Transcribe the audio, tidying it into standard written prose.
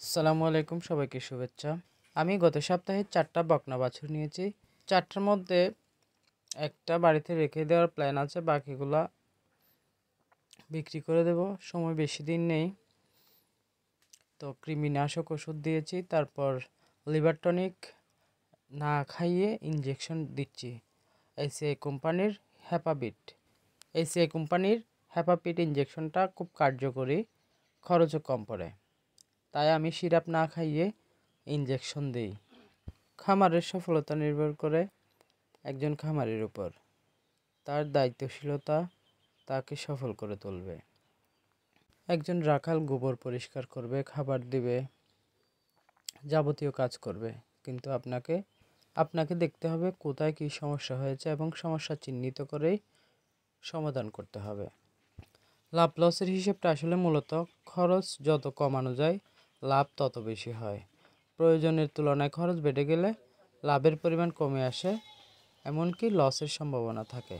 আসসালামু আলাইকুম, সবাইকে শুভেচ্ছা। আমি গত সপ্তাহে 4টা বকনা বাছুর নিয়েছি। 4টার মধ্যে একটা বাড়িতে রেখে দেওয়ার প্ল্যান আছে, বাকিগুলা বিক্রি করে দেব। সময় বেশি দিন নেই, তো কৃমিনাশক ওষুধ দিয়েছি, তারপর লিভার টনিক না খাইয়ে ইঞ্জেকশন দিচ্ছি। এসিআই কোম্পানির হ্যাপাবিট এসিআই কোম্পানির হ্যাপাপিট ইঞ্জেকশনটা খুব কার্যকরী, খরচও কম পড়ে, তাই আমি সিরাপ না খাইয়ে ইঞ্জেকশন দিই। খামারের সফলতা নির্ভর করে একজন খামারির উপর, তার দায়িত্বশীলতা তাকে সফল করে তুলবে। একজন রাখাল গোবর পরিষ্কার করবে, খাবার দিবে, যাবতীয় কাজ করবে, কিন্তু আপনাকে দেখতে হবে কোথায় কী সমস্যা হয়েছে এবং সমস্যা চিহ্নিত করেই সমাধান করতে হবে। লাভ লসের হিসেবটা আসলে মূলত খরচ যত কমানো যায় লাভ তত বেশি হয়। প্রয়োজনের তুলনায় খরচ বেড়ে গেলে লাভের পরিমাণ কমে আসে, এমনকি লসের সম্ভাবনা থাকে।